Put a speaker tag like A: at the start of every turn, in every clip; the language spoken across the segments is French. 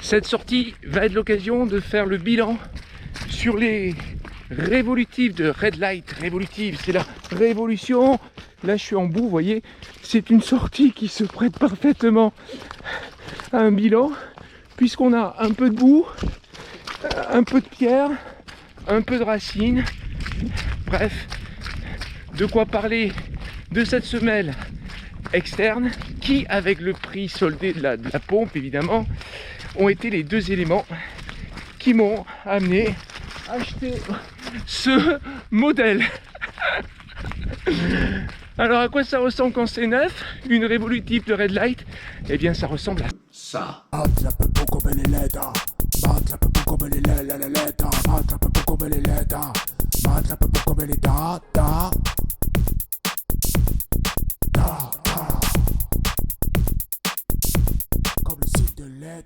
A: Cette sortie va être l'occasion de faire le bilan sur les révolutives de Red Light. Révolutive, c'est la révolution. Là, je suis en bout, vous voyez. C'est une sortie qui se prête parfaitement à un bilan, puisqu'on a un peu de boue, un peu de pierre, un peu de racines. Bref, de quoi parler de cette semelle externe qui, avec le prix soldé de la pompe évidemment, ont été les deux éléments qui m'ont amené à acheter ce modèle. Alors à quoi ça ressemble quand c'est neuf? Une révolutive de Red Light? Eh bien ça ressemble à ça.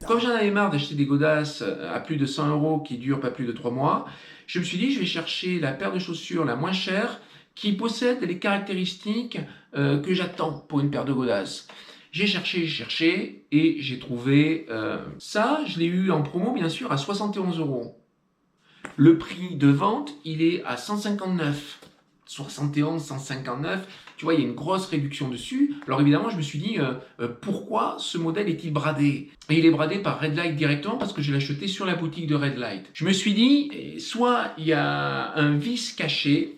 A: Comme j'en avais marre d'acheter des godasses à plus de 100 € qui durent pas plus de 3 mois, je me suis dit je vais chercher la paire de chaussures la moins chère qui possède les caractéristiques que j'attends pour une paire de godasses. J'ai cherché et j'ai trouvé ça, je l'ai eu en promo bien sûr à 71 €. Le prix de vente, il est à 159. 71, 159, tu vois, il y a une grosse réduction dessus. Alors évidemment, je me suis dit, pourquoi ce modèle est-il bradé? Et il est bradé par Red Light directement parce que je l'ai acheté sur la boutique de Red Light. Je me suis dit, soit il y a un vice caché,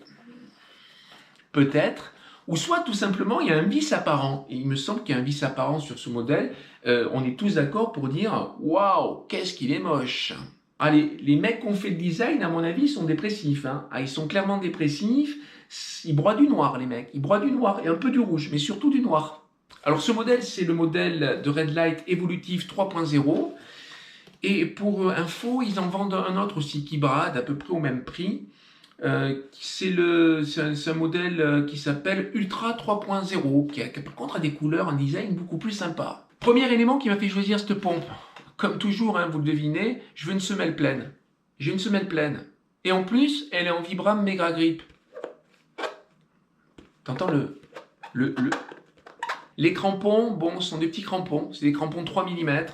A: peut-être, ou soit tout simplement il y a un vice apparent. Et il me semble qu'il y a un vice apparent sur ce modèle. On est tous d'accord pour dire, waouh, qu'est-ce qu'il est moche. Allez, les mecs qui ont fait le design, à mon avis, sont dépressifs. Hein. Ah, ils sont clairement dépressifs. Ils broient du noir, les mecs. Ils broient du noir et un peu du rouge, mais surtout du noir. Alors, ce modèle, c'est le modèle de Red Light Evolutive 3.0. Et pour info, ils en vendent un autre aussi qui brade à peu près au même prix. C'est un modèle qui s'appelle Ultra 3.0, qui par contre a des couleurs, un design beaucoup plus sympa. Premier élément qui m'a fait choisir cette pompe. Comme toujours, hein, vous le devinez, je veux une semelle pleine. J'ai une semelle pleine. Et en plus, elle est en Vibram Mega Grip. T'entends les crampons, bon, ce sont des petits crampons. C'est des crampons 3 mm.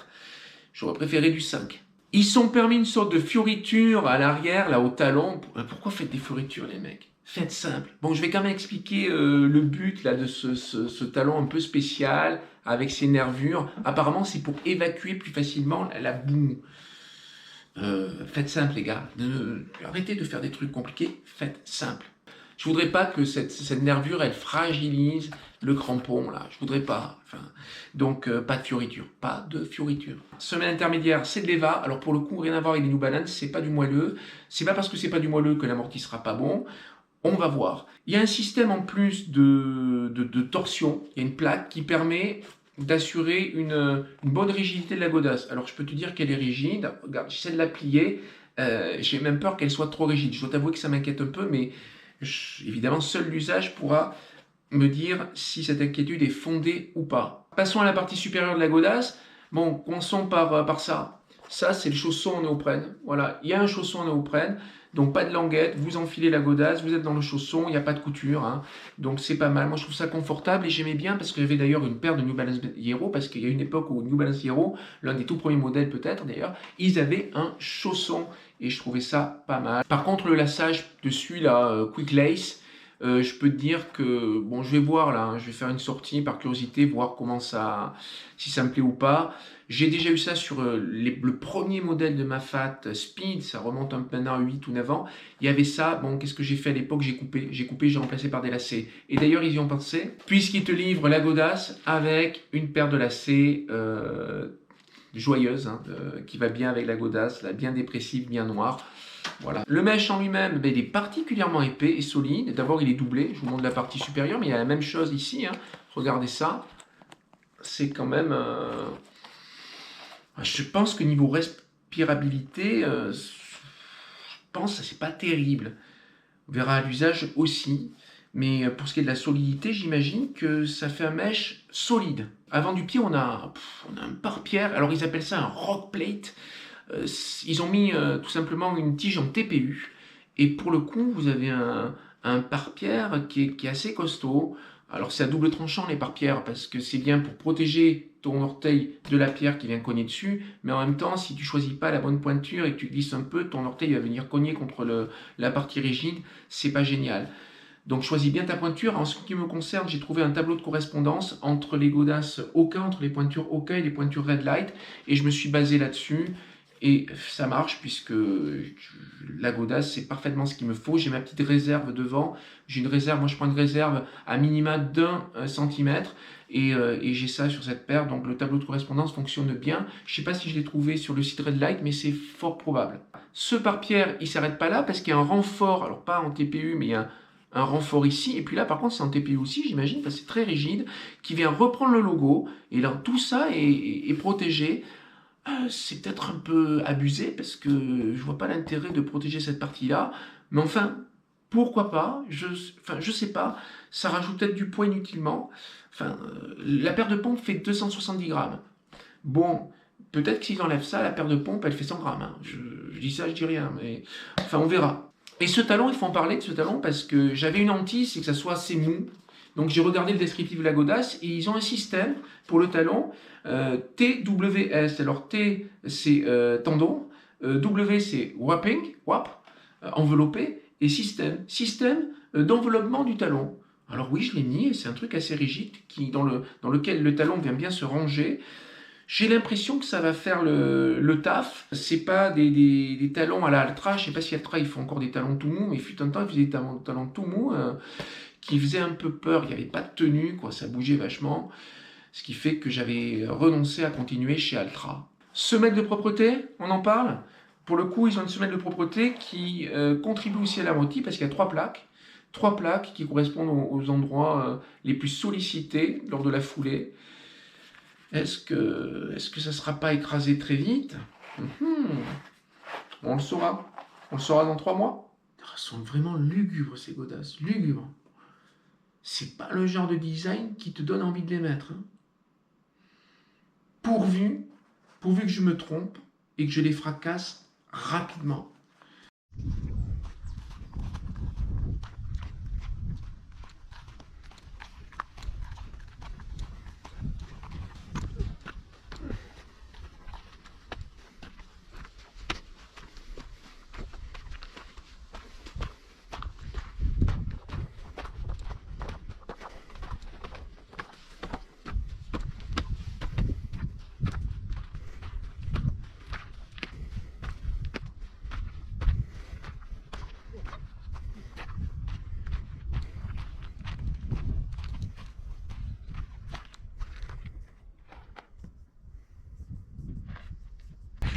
A: J'aurais préféré du 5. Ils sont permis une sorte de fioriture à l'arrière, là, au talon. Pourquoi faites des fioritures, les mecs? Faites simple. Bon, je vais quand même expliquer le but là, de ce talon un peu spécial, avec ses nervures. Apparemment, c'est pour évacuer plus facilement la boue. Faites simple, les gars. Arrêtez de faire des trucs compliqués. Faites simple. Je voudrais pas que cette nervure, elle fragilise le crampon, là. Je voudrais pas. Enfin, donc, pas de fioriture. Pas de fioriture. Semelle intermédiaire, c'est de l'Eva. Alors, pour le coup, rien à voir avec les New Balance. C'est pas du moelleux. C'est pas parce que c'est pas du moelleux que l'amorti sera pas bon. On va voir. Il y a un système en plus de torsion. Il y a une plaque qui permet d'assurer une bonne rigidité de la godasse. Alors, je peux te dire qu'elle est rigide. Regarde, j'essaie de la plier. J'ai même peur qu'elle soit trop rigide. Je dois t'avouer que ça m'inquiète un peu, mais évidemment, seul l'usage pourra me dire si cette inquiétude est fondée ou pas. Passons à la partie supérieure de la godasse. Bon, commençons par ça. Ça, c'est le chausson en néoprène. Voilà, il y a un chausson en néoprène. Donc, pas de languette, vous enfilez la godasse, vous êtes dans le chausson, il n'y a pas de couture. Hein. Donc, c'est pas mal. Moi, je trouve ça confortable et j'aimais bien parce que j'avais d'ailleurs une paire de New Balance Hero parce qu'il y a une époque où New Balance Hero, l'un des tout premiers modèles peut-être d'ailleurs, ils avaient un chausson et je trouvais ça pas mal. Par contre, le laçage dessus, là, Quick Lace, je peux te dire que, bon, je vais voir là, hein, je vais faire une sortie par curiosité, voir comment ça, si ça me plaît ou pas. J'ai déjà eu ça sur le premier modèle de ma Fat Speed, ça remonte maintenant à 8 ou 9 ans. Il y avait ça, bon, qu'est-ce que j'ai fait à l'époque? J'ai coupé, j'ai remplacé par des lacets. Et d'ailleurs, ils y ont pensé, puisqu'ils te livrent la godasse avec une paire de lacets joyeuse, hein, qui va bien avec la godasse, là, bien dépressive, bien noire. Voilà. Le mesh en lui-même, ben, il est particulièrement épais et solide. D'abord, il est doublé. Je vous montre la partie supérieure, mais il y a la même chose ici. Hein. Regardez ça. C'est quand même... Je pense que niveau respirabilité, je pense que c'est pas terrible. On verra à l'usage aussi. Mais pour ce qui est de la solidité, j'imagine que ça fait un mesh solide. Avant du pied, on a un pare-pierre. Alors, ils appellent ça un rock plate. Ils ont mis tout simplement une tige en TPU. Et pour le coup, vous avez un pare-pierre qui est assez costaud. Alors c'est à double tranchant l'éparpillère, parce que c'est bien pour protéger ton orteil de la pierre qui vient cogner dessus, mais en même temps, si tu choisis pas la bonne pointure et que tu glisses un peu, ton orteil va venir cogner contre la partie rigide, c'est pas génial. Donc choisis bien ta pointure. En ce qui me concerne, j'ai trouvé un tableau de correspondance entre les godasses Oka, entre les pointures Oka et les pointures Red Light, et je me suis basé là-dessus. Et ça marche puisque la godasse, c'est parfaitement ce qu'il me faut. J'ai ma petite réserve devant. J'ai une réserve, moi je prends une réserve à minima d'1 centimètre et j'ai ça sur cette paire. Donc le tableau de correspondance fonctionne bien. Je ne sais pas si je l'ai trouvé sur le site Red Light, mais c'est fort probable. Ce pare-pierre, il ne s'arrête pas là parce qu'il y a un renfort, alors pas en TPU, mais il y a un renfort ici. Et puis là, par contre, c'est en TPU aussi, j'imagine, parce que c'est très rigide, qui vient reprendre le logo. Et là, tout ça est protégé. C'est peut-être un peu abusé parce que je vois pas l'intérêt de protéger cette partie-là. Mais enfin, pourquoi pas? Je sais pas. Ça rajoute peut-être du poids inutilement. Enfin, la paire de pompes fait 270 grammes. Bon, peut-être que s'ils enlèvent ça, la paire de pompes, elle fait 100 grammes. Hein. Je dis ça, je dis rien. Mais enfin, on verra. Et ce talon, il faut en parler de ce talon parce que j'avais une hantise, c'est que ça soit assez mou. Donc j'ai regardé le descriptif de la godasse et ils ont un système pour le talon TWS. Alors T c'est tendon, W c'est wrapping, enveloppé, et système d'enveloppement du talon. Alors oui, je l'ai mis et c'est un truc assez rigide dans lequel le talon vient bien se ranger. J'ai l'impression que ça va faire le taf. C'est pas des talons à la Altra. Je sais pas si Altra ils font encore des talons tout mous, mais il fut un temps ils faisaient des talons tout mous. Qui faisait un peu peur, il n'y avait pas de tenue, quoi, ça bougeait vachement, ce qui fait que j'avais renoncé à continuer chez Altra. Semelle de propreté, on en parle. Pour le coup, ils ont une semelle de propreté qui contribue aussi à la rôtie parce qu'il y a 3 plaques qui correspondent aux endroits les plus sollicités lors de la foulée. Est-ce que ça ne sera pas écrasé très vite? On le saura. On le saura dans 3 mois. Elles sont vraiment lugubres ces godasses, lugubres. C'est pas le genre de design qui te donne envie de les mettre. Hein. Pourvu que je me trompe et que je les fracasse rapidement.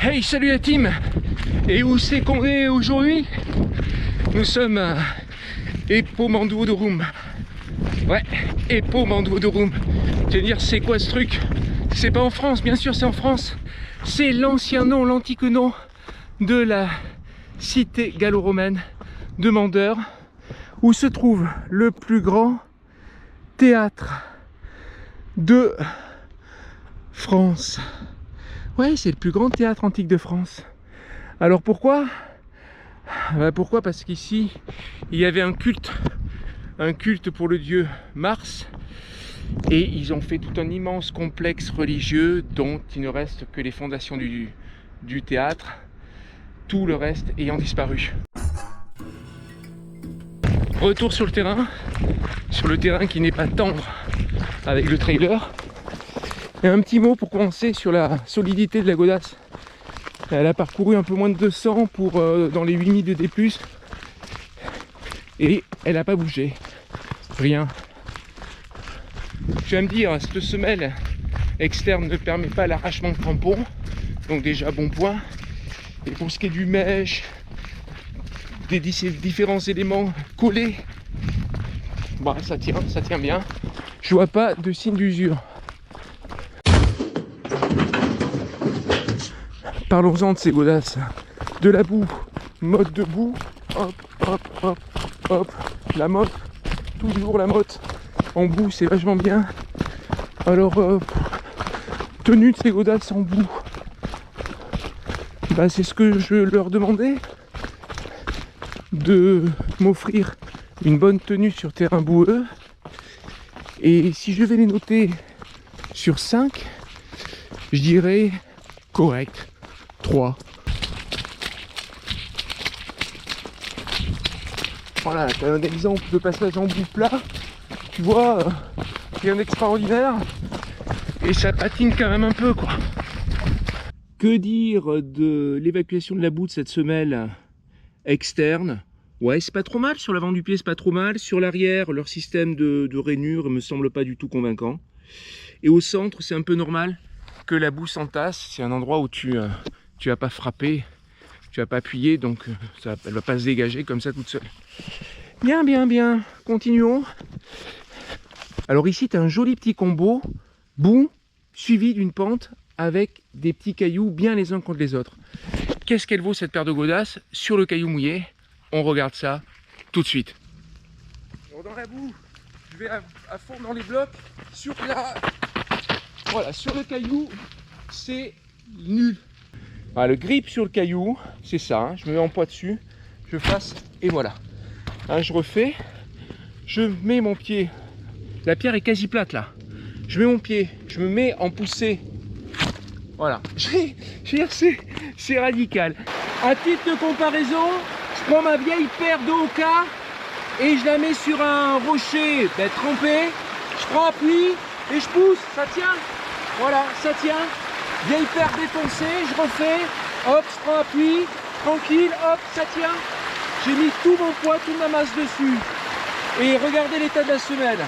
A: Hey, salut la team! Et où c'est qu'on est aujourd'hui? Nous sommes à Epomandouodorum. Ouais, Epomandouodorum. Tu vas dire, c'est quoi ce truc? C'est pas en France, bien sûr c'est en France. C'est l'ancien nom, l'antique nom de la cité gallo-romaine de Mandeure, où se trouve le plus grand théâtre de France. Ouais, c'est le plus grand théâtre antique de France. Alors pourquoi? Pourquoi? Parce qu'ici, il y avait un culte pour le dieu Mars, et ils ont fait tout un immense complexe religieux dont il ne reste que les fondations du théâtre, tout le reste ayant disparu. Retour sur le terrain qui n'est pas tendre avec le trailer. Et un petit mot pour commencer sur la solidité de la godasse. Elle a parcouru un peu moins de 200 dans les 8000 de D+, et elle n'a pas bougé, rien. Tu vas me dire, cette semelle externe ne permet pas l'arrachement de crampons, donc déjà bon point. Et pour ce qui est du mèche, des différents éléments collés, bah, ça tient bien. Je vois pas de signe d'usure. Parlons-en de ces godasses. De la boue, mode de boue, hop, hop, hop, hop, la motte, toujours la motte. En boue, c'est vachement bien. Alors, tenue de ces godasses en boue. Bah, c'est ce que je leur demandais, de m'offrir une bonne tenue sur terrain boueux.
B: Et si je devais les noter sur 5, je dirais correct, 3. Voilà, c'est un exemple de passage en bout plat. Tu vois, rien d'extraordinaire. Et ça patine quand même un peu, quoi. Que dire de l'évacuation de la boue de cette semelle externe? Ouais, c'est pas trop mal. Sur l'avant du pied, c'est pas trop mal. Sur l'arrière, leur système de rainure me semble pas du tout convaincant. Et au centre, c'est un peu normal que la boue s'entasse. C'est un endroit où tu vas pas frapper, tu vas pas appuyer, donc elle va pas se dégager comme ça toute seule. Bien, bien, bien. Continuons. Alors ici, tu as un joli petit combo, boue suivi d'une pente avec des petits cailloux bien les uns contre les autres. Qu'est-ce qu'elle vaut cette paire de godasses sur le caillou mouillé? On regarde ça tout de suite. Alors dans la boue, je vais à fond dans les blocs. Voilà, sur le caillou, c'est nul. Ah, le grip sur le caillou, c'est ça. Hein, je me mets en poids dessus, je fasse et voilà. Hein, je refais, je mets mon pied. La pierre est quasi plate là. Je mets mon pied, je me mets en poussée. Voilà. C'est radical. À titre de comparaison, je prends ma vieille paire de Hoka et je la mets sur un rocher trempé. Je prends appui et je pousse. Ça tient. Voilà, ça tient. Vieille paire défoncée, je refais. Hop, je prends appui. Tranquille, hop, ça tient. J'ai mis tout mon poids, toute ma masse dessus. Et regardez l'état de la semelle.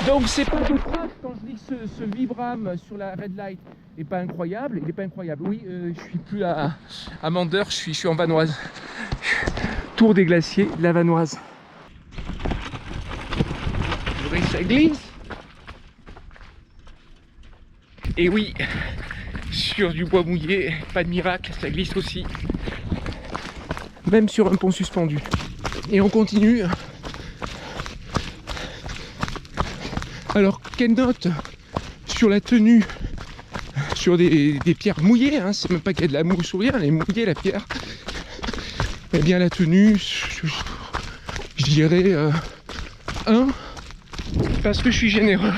B: Donc c'est pas de crainte quand je dis que ce Vibram sur la Red Light n'est pas incroyable. Il n'est pas incroyable. Oui, je suis plus à Mandeur, je suis en Vanoise. Tour des glaciers, la Vanoise. Ça glisse. Et oui, sur du bois mouillé, pas de miracle, ça glisse aussi. Même sur un pont suspendu. Et on continue. Alors, quelle note sur la tenue, sur des pierres mouillées, hein, c'est même pas qu'il y a de la mousse ou rien, elle est mouillée la pierre. Eh bien la tenue, je dirais 1, parce que je suis généreux.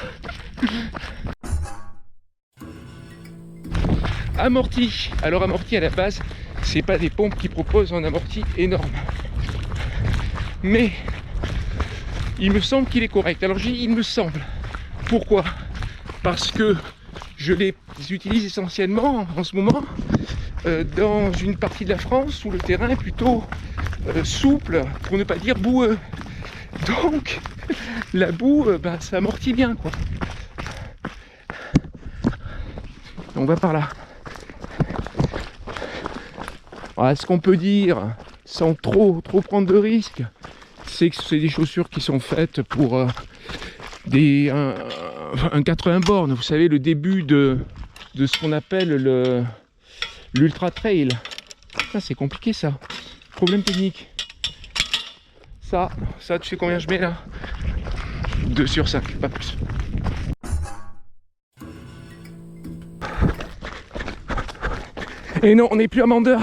B: Amorti. Alors amorti à la base, c'est pas des pompes qui proposent un amorti énorme. Mais il me semble qu'il est correct. Alors j'ai dit il me semble. Pourquoi? Parce que je les utilise essentiellement en ce moment dans une partie de la France où le terrain est plutôt souple, pour ne pas dire boueux. Donc la boue, ça amortit bien, quoi. On va par là. Alors, ce qu'on peut dire, sans trop prendre de risques, c'est que c'est des chaussures qui sont faites pour un 80 bornes. Vous savez, le début de ce qu'on appelle l'ultra trail. Ça, c'est compliqué, ça. Problème technique. Ça, tu sais combien je mets là? 2 sur 5, pas plus. Et non, on n'est plus à Mandeur.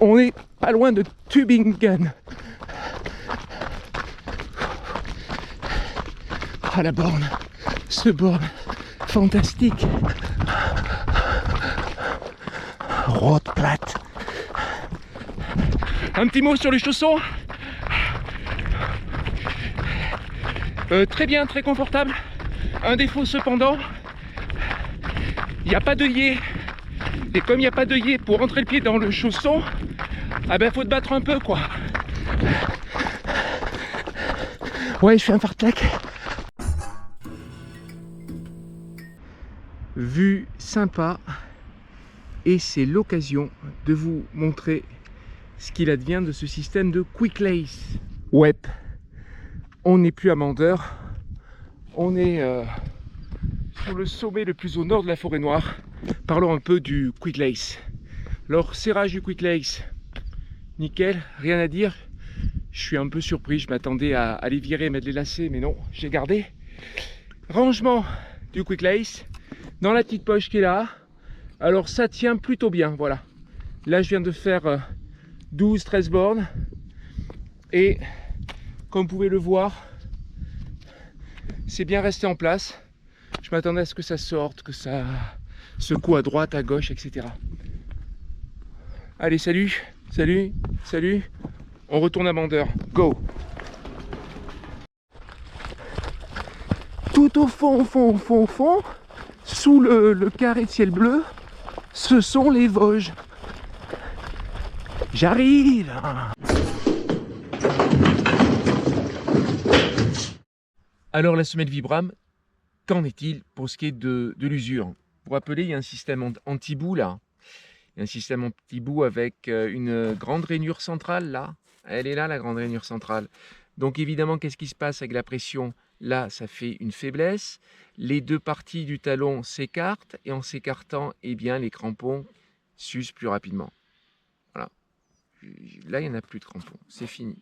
B: On est pas loin de Tübingen. Ah, la borne. Ce borne fantastique. Rotplatte. Un petit mot sur les chaussons. Très bien, très confortable. Un défaut cependant, il n'y a pas d'œillet. Et comme il n'y a pas d'œillet pour rentrer le pied dans le chausson, ah ben faut te battre un peu, quoi. Ouais, je fais un fartlek. Vue sympa. Et c'est l'occasion de vous montrer ce qu'il advient de ce système de Quick Lace. Ouais, on n'est plus à Mandeur. On est sur le sommet le plus au nord de la forêt noire. Parlons un peu du Quick Lace. Alors, serrage du Quick Lace, nickel, rien à dire. Je suis un peu surpris, je m'attendais à les virer, mettre les lacets, mais non, j'ai gardé. Rangement du Quick Lace dans la petite poche qui est là. Alors ça tient plutôt bien, voilà. Là je viens de faire 12-13 bornes. Et comme vous pouvez le voir, c'est bien resté en place. Je m'attendais à ce que ça sorte, que ça secoue à droite, à gauche, etc. Allez, salut, salut, salut. On retourne à Bandeur. Go! Tout au fond, au fond, sous le carré de ciel bleu, ce sont les Vosges. J'arrive! Alors la semelle Vibram, qu'en est-il pour ce qui est de l'usure? Pour vous rappeler, il y a un système anti-boue là. Il y a un système anti-boue avec une grande rainure centrale là. Elle est là, la grande rainure centrale. Donc évidemment, qu'est-ce qui se passe avec la pression? Là, ça fait une faiblesse. Les deux parties du talon s'écartent et en s'écartant, eh bien, les crampons s'usent plus rapidement. Voilà. Là, il n'y en a plus de crampons. C'est fini.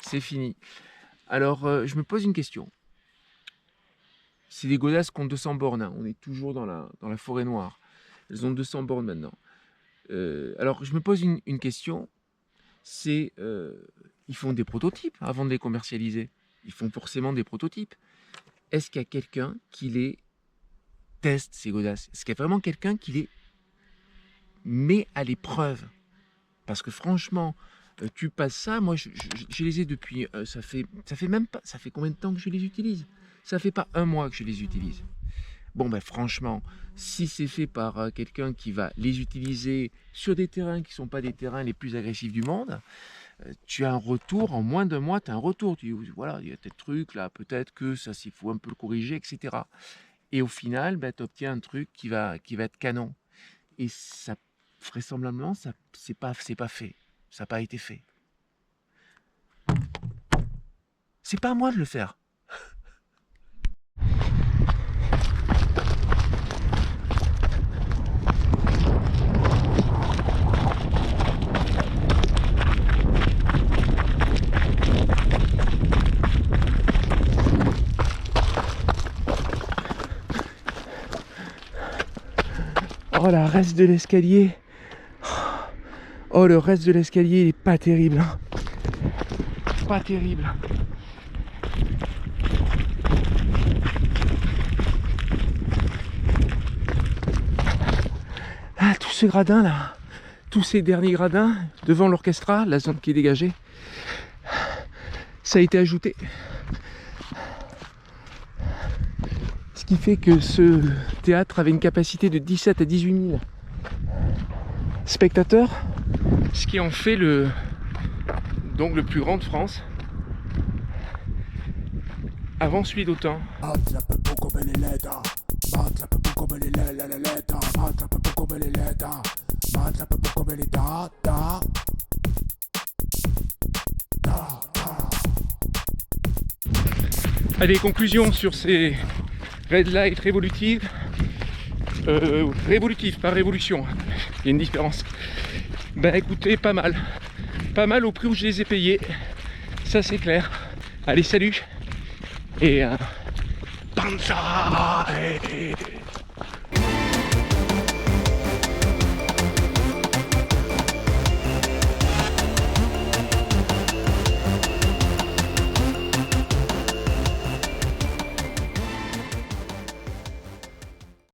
B: C'est fini. Alors, je me pose une question. C'est des godasses qui ont 200 bornes. Hein. On est toujours dans la forêt noire. Elles ont 200 bornes maintenant. Alors, je me pose une question. C'est, ils font des prototypes avant de les commercialiser. Ils font forcément des prototypes. Est-ce qu'il y a quelqu'un qui les teste, ces godasses? Est-ce qu'il y a vraiment quelqu'un qui les met à l'épreuve? Parce que franchement, tu passes ça, moi je les ai depuis, ça fait même pas, ça fait combien de temps que je les utilise? Ça fait pas un mois que je les utilise. Bon ben franchement, si c'est fait par quelqu'un qui va les utiliser sur des terrains qui ne sont pas des terrains les plus agressifs du monde, tu as un retour, en moins d'un mois, tu as un retour. Tu dis, voilà, il y a tel truc là, peut-être que ça, il faut un peu le corriger, etc. Et au final, ben, tu obtiens un truc qui va être canon. Et ça, vraisemblablement, ça, c'est pas fait. Ça n'a pas été fait. C'est pas à moi de le faire. Oh, la reste de l'escalier. Oh, le reste de l'escalier, il est pas terrible. Hein. Pas terrible. Ah, tout ce gradin là. Tous ces derniers gradins devant l'orchestra, la zone qui est dégagée, ça a été ajouté. Ce qui fait que ce théâtre avait une capacité de 17 à 18 000 spectateurs, ce qui en fait donc le plus grand de France, avant celui d'Autun. Allez, conclusion sur ces red light révolutives. Révolutive, pas révolution. Il y a une différence. Ben écoutez, pas mal. Pas mal au prix où je les ai payés. Ça c'est clair. Allez, salut. Et Banzai.